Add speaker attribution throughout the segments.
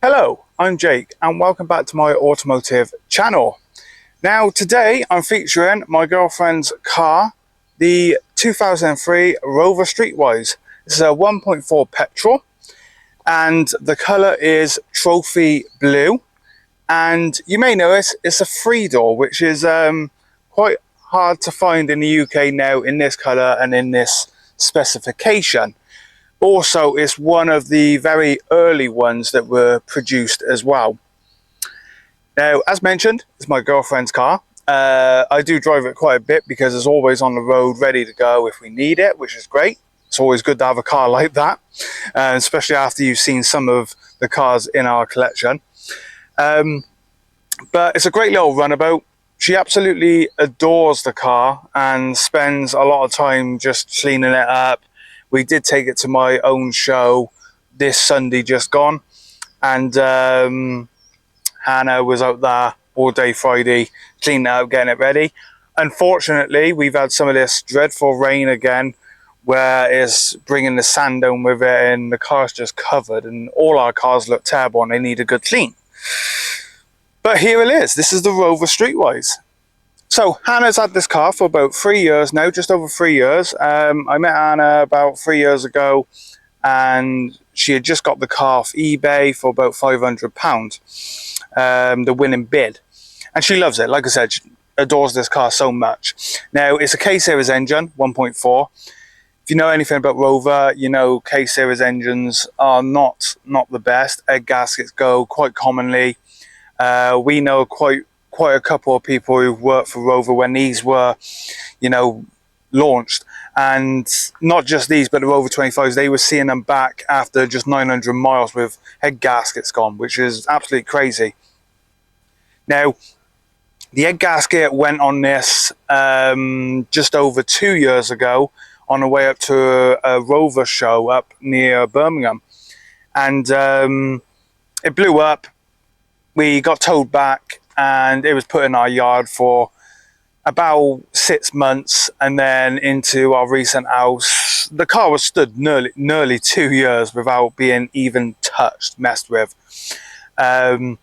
Speaker 1: Hello, I'm Jake and welcome back to my automotive channel. Now today I'm featuring my girlfriend's car, the 2003 Rover Streetwise. This is a 1.4 petrol and the colour is trophy blue, and you may notice it's a 3-door, which is quite hard to find in the UK now in this colour and in this specification. Also, it's one of the very early ones that were produced as well. Now, as mentioned, it's my girlfriend's car. I do drive it quite a bit because it's always on the road ready to go if we need it, which is great. It's always good to have a car like that, especially after you've seen some of the cars in our collection. But it's a great little runabout. She absolutely adores the car and spends a lot of time just cleaning it up. We did take it to my own show this Sunday just gone, and Hannah was out there all day Friday cleaning it up, getting it ready. Unfortunately, we've had some of this dreadful rain again where it's bringing the sand down with it and the car's just covered, and all our cars look terrible and they need a good clean. But here it is. This is the Rover Streetwise. So Hannah's had this car for about 3 years now, just over 3 years. I met Hannah about 3 years ago and she had just got the car off eBay for about £500, the winning bid. And she loves it. Like I said, she adores this car so much. Now, it's a K-Series engine, 1.4. If you know anything about Rover, you know K-Series engines are not the best. Egg gaskets go quite commonly. We know quite a couple of people who've worked for Rover when these were, launched, and not just these, but the Rover 25s, they were seeing them back after just 900 miles with head gaskets gone, which is absolutely crazy. Now, the head gasket went on this just over 2 years ago on the way up to a Rover show up near Birmingham, and it blew up. We got towed back and it was put in our yard for about 6 months, and then into our recent house. The car was stood nearly 2 years without being even touched, messed with. And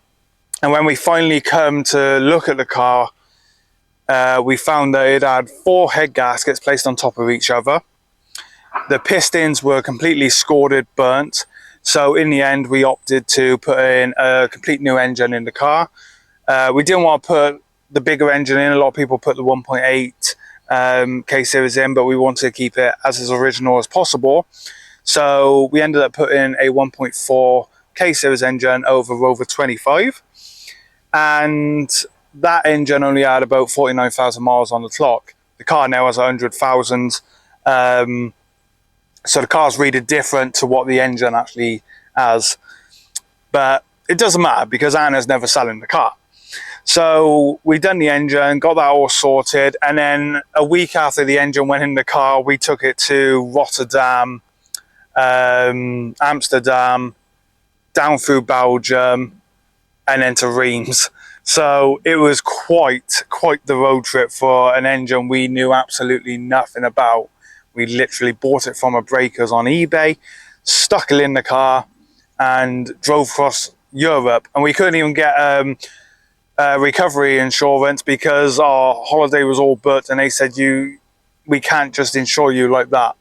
Speaker 1: when we finally come to look at the car, we found that it had 4 head gaskets placed on top of each other. The pistons were completely scalded, burnt. So in the end, we opted to put in a complete new engine in the car. We didn't want to put the bigger engine in. A lot of people put the 1.8 K-Series in, but we wanted to keep it as original as possible. So we ended up putting a 1.4 K-Series engine over Rover 25. And that engine only had about 49,000 miles on the clock. The car now has 100,000. So the car's really different to what the engine actually has. But it doesn't matter because Anna's never selling the car. So we done the engine, got that all sorted, and then a week after the engine went in the car, we took it to Rotterdam, Amsterdam, down through Belgium, and then to Reims. So it was quite the road trip for an engine we knew absolutely nothing about. We literally bought it from a breakers on eBay, stuck it in the car, and drove across Europe. And we couldn't even get recovery insurance because our holiday was all booked, and they said we can't just insure you like that.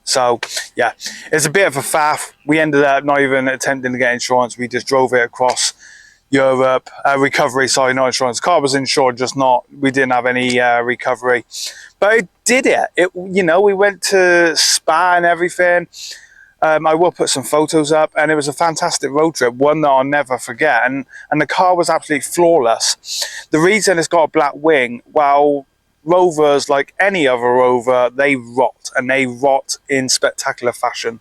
Speaker 1: So yeah, it's a bit of a faff. We ended up not even attempting to get insurance. We just drove it across Europe. Recovery, sorry, not insurance. Car was insured, just not. We didn't have any recovery. But it did it. We went to Spa and everything. I will put some photos up, and it was a fantastic road trip, one that I'll never forget. And the car was absolutely flawless. The reason it's got a black wing, well, Rovers, like any other Rover, they rot, and they rot in spectacular fashion.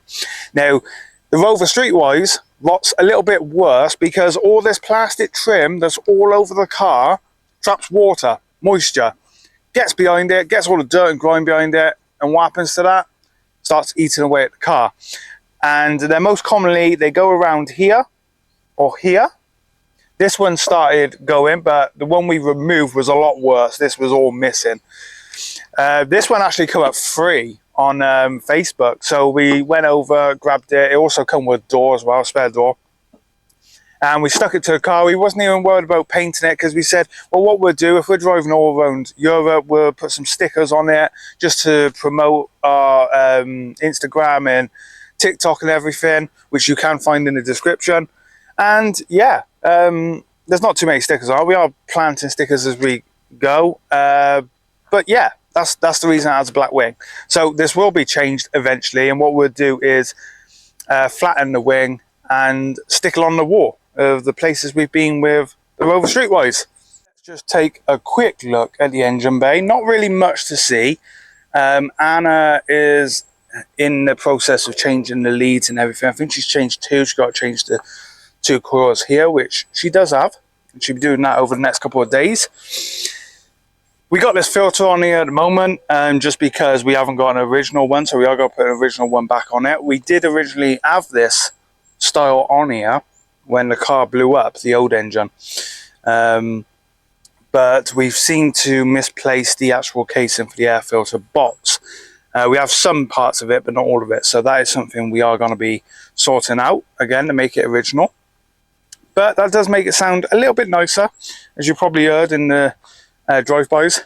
Speaker 1: Now, the Rover Streetwise rots a little bit worse because all this plastic trim that's all over the car traps water, moisture, gets behind it, gets all the dirt and grime behind it, and what happens to that? Starts eating away at the car. And then most commonly they go around here or here. This one started going, but the one we removed was a lot worse. This was all missing. This one actually came up free on Facebook, so we went over, grabbed it. It also come with a door as well, spare door. and we stuck it to the car. We wasn't even worried about painting it because we said, well, what we'll do if we're driving all around Europe, we'll put some stickers on it just to promote our Instagram and TikTok and everything, which you can find in the description. And yeah, there's not too many stickers on. We are planting stickers as we go, but yeah, that's the reason it has a black wing. So this will be changed eventually, and what we'll do is flatten the wing and stick along the wall of the places we've been with the Rover Streetwise. Let's just take a quick look at the engine bay. Not really much to see. Anna is in the process of changing the leads and everything. I think she's changed two. She's got to change the two coils here, which she does have, and she'll be doing that over the next couple of days. We got this filter on here at the moment, just because we haven't got an original one, so we are going to put an original one back on it. We did originally have this style on here when the car blew up, the old engine, but we've seemed to misplace the actual casing for the air filter box. We have some parts of it, but not all of it, so that is something we are going to be sorting out again to make it original. But that does make it sound a little bit nicer, as you probably heard in the drive-bys.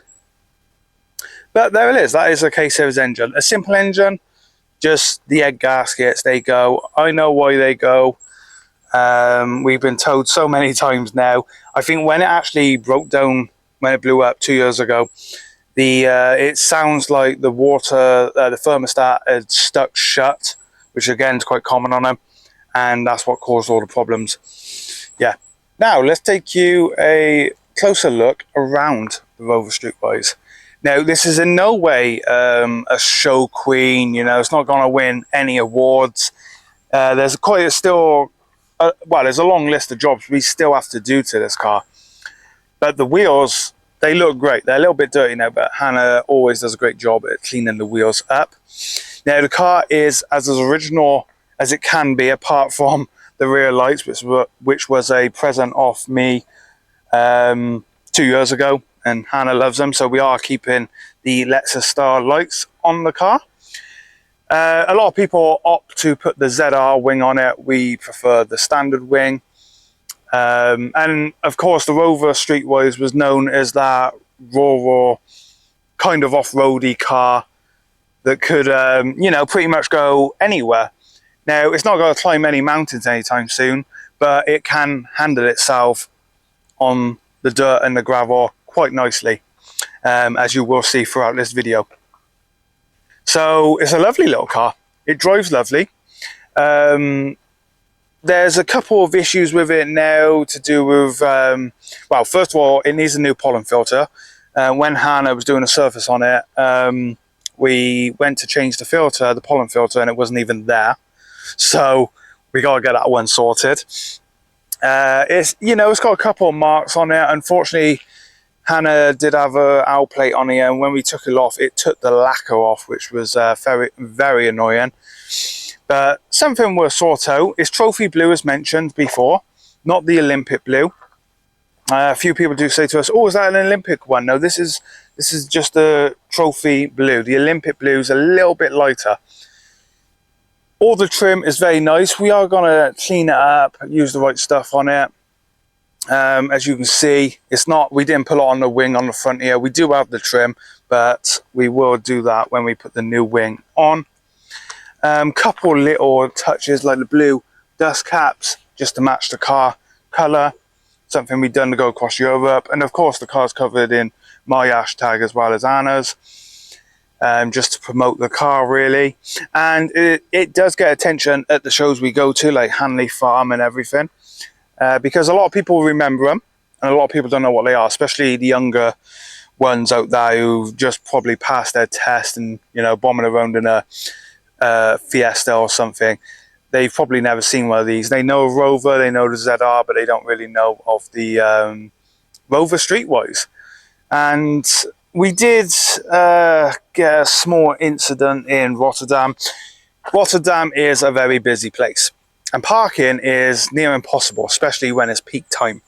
Speaker 1: But there it is. That is a K-Series engine. A simple engine, just the egg gaskets, they go. I know why they go. We've been told so many times now. I think when it actually broke down, when it blew up 2 years ago, it sounds like the water, the thermostat had stuck shut, which again is quite common on them, and that's what caused all the problems. Yeah. Now let's take you a closer look around the Rover Streetwise. Now this is in no way a show queen. You know, it's not going to win any awards. There's there's a long list of jobs we still have to do to this car, but the wheels, they look great. They're a little bit dirty now, but Hannah always does a great job at cleaning the wheels up. Now the car is as original as it can be, apart from the rear lights, which was a present off me 2 years ago, and Hannah loves them, so we are keeping the Lexus Star lights on the car. A lot of people opt to put the ZR wing on it. We prefer the standard wing, and of course the Rover Streetwise was known as that raw kind of off-roady car that could you know, pretty much go anywhere. Now it's not going to climb any mountains anytime soon, but it can handle itself on the dirt and the gravel quite nicely, as you will see throughout this video. So it's a lovely little car. It drives lovely. There's a couple of issues with it now to do with, well, first of all, it needs a new pollen filter. When Hannah was doing a surface on it, we went to change the pollen filter, and it wasn't even there. So we got to get that one sorted. It's, you know, it's got a couple of marks on it. Unfortunately, Hannah did have a owl plate on here, and when we took it off, it took the lacquer off, which was very, very annoying. But something we'll sort out. It's trophy blue, as mentioned before, not the Olympic blue. A few people do say to us, "Oh, is that an Olympic one?" No, this is just a trophy blue. The Olympic blue is a little bit lighter. All the trim is very nice. We are going to clean it up, use the right stuff on it. As you can see, it's not, we didn't put it on the wing on the front here. We do have the trim, but we will do that when we put the new wing on. Couple little touches like the blue dust caps, just to match the car colour. Something we've done to go across Europe. And of course the car's covered in my hashtag as well as Anna's. Just to promote the car, really. And it does get attention at the shows we go to, like Hanley Farm and everything, because a lot of people remember them, and a lot of people don't know what they are, especially the younger ones out there who just probably passed their test and, you know, bombing around in a Fiesta or something. They've probably never seen one of these. They know Rover, they know the ZR, but they don't really know of the Rover Streetwise. And we did get a small incident in Rotterdam. Rotterdam is a very busy place, and parking is near impossible, especially when it's peak time.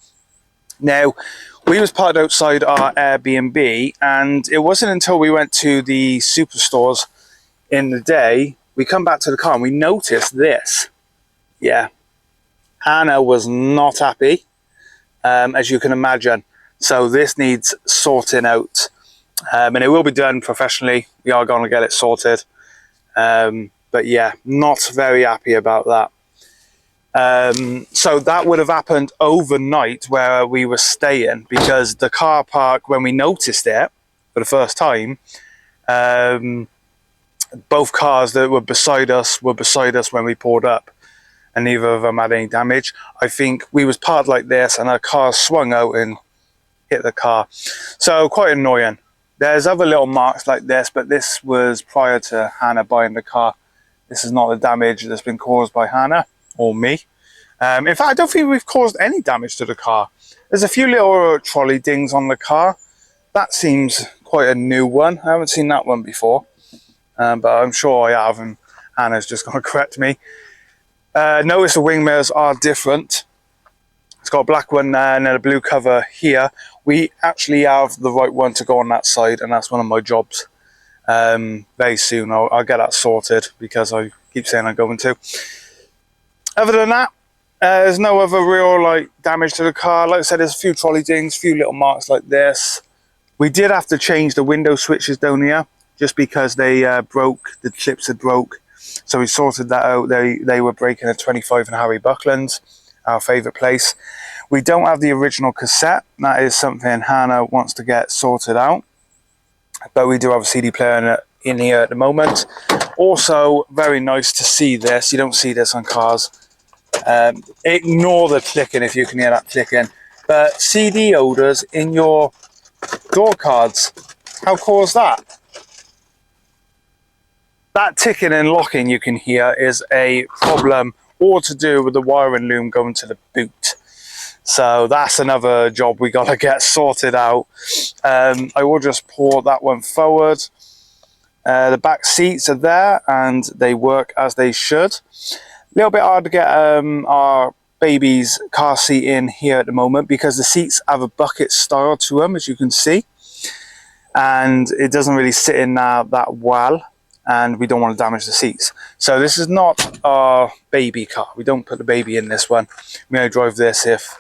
Speaker 1: Now, we was parked outside our Airbnb, and it wasn't until we went to the superstores in the day, we come back to the car and we noticed this. Yeah, Hannah was not happy, as you can imagine. So this needs sorting out, and it will be done professionally. We are going to get it sorted. But yeah, not very happy about that. So that would have happened overnight where we were staying, because the car park, when we noticed it for the first time, both cars that were beside us when we pulled up, and neither of them had any damage. I think we was parked like this and our car swung out and hit the car. So quite annoying. There's other little marks like this, but this was prior to Hannah buying the car. This is not the damage that's been caused by Hannah or me. In fact, I don't think we've caused any damage to the car. There's a few little trolley dings on the car. That seems quite a new one. I haven't seen that one before, but I'm sure I have, and Hannah's just going to correct me. Notice the wing mirrors are different. It's got a black one there and then a blue cover here. We actually have the right one to go on that side, and that's one of my jobs. Very soon I'll get that sorted, because I keep saying I'm going to. Other than that, there's no other real damage to the car. Like I said, there's a few trolley dings, a few little marks like this. We did have to change the window switches down here, just because they broke, the clips had broke. So we sorted that out. They were breaking at 25 and Harry Buckland's, our favourite place. We don't have the original cassette. That is something Hannah wants to get sorted out. But we do have a CD player in here at the moment. Also, very nice to see this. You don't see this on cars. Ignore the clicking if you can hear that clicking. But CD holders in your door cards. How cool is that? That ticking and locking you can hear is a problem, all to do with the wiring loom going to the boot. So that's another job we got to get sorted out. I will just pour that one forward. The back seats are there and they work as they should. A little bit hard to get our baby's car seat in here at the moment, because the seats have a bucket style to them, as you can see. And it doesn't really sit in there that well, and we don't want to damage the seats. So this is not our baby car. We don't put the baby in this one. We only drive this if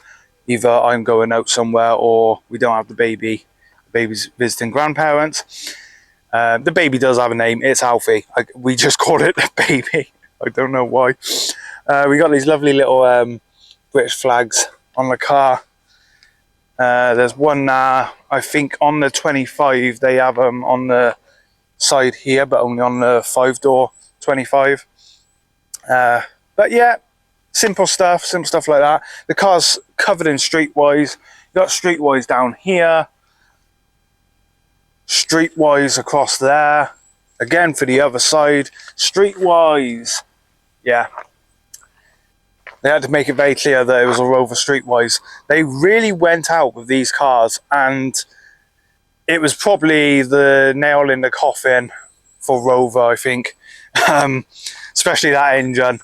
Speaker 1: either I'm going out somewhere or we don't have the baby. The baby's visiting grandparents. The baby does have a name. It's Alfie. We just call it the baby. I don't know why. We got these lovely little British flags on the car. There's one I think on the 25. They have them on the side here, but only on the 5-door 25. But yeah, simple stuff like that. The car's covered in Streetwise. You got Streetwise down here, Streetwise across there, again for the other side, Streetwise. Yeah, they had to make it very clear that it was a Rover Streetwise. They really went out with these cars, and it was probably the nail in the coffin for Rover, I think. Especially that engine.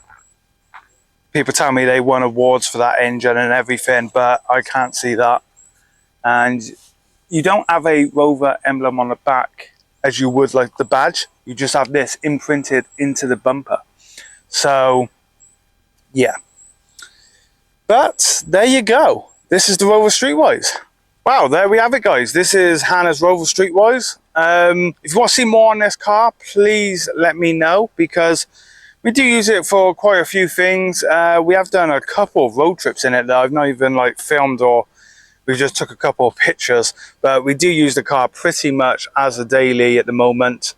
Speaker 1: People tell me they won awards for that engine and everything, but I can't see that. And you don't have a Rover emblem on the back as you would like the badge. You just have this imprinted into the bumper. So, yeah. But there you go. This is the Rover Streetwise. Wow, there we have it, guys. This is Hannah's Rover Streetwise. If you want to see more on this car, please let me know, because we do use it for quite a few things. We have done a couple of road trips in it that I've not even filmed, or we just took a couple of pictures. But we do use the car pretty much as a daily at the moment,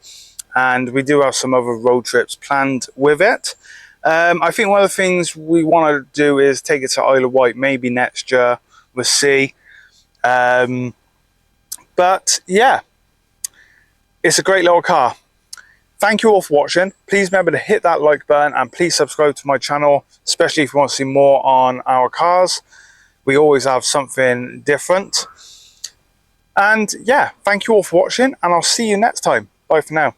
Speaker 1: and we do have some other road trips planned with it. I think one of the things we want to do is take it to Isle of Wight, maybe next year. We'll see. But yeah, it's a great little car. Thank you all for watching. Please remember to hit that like button, and please subscribe to my channel, especially if you want to see more on our cars. We always have something different. And yeah, thank you all for watching, and I'll see you next time. Bye for now.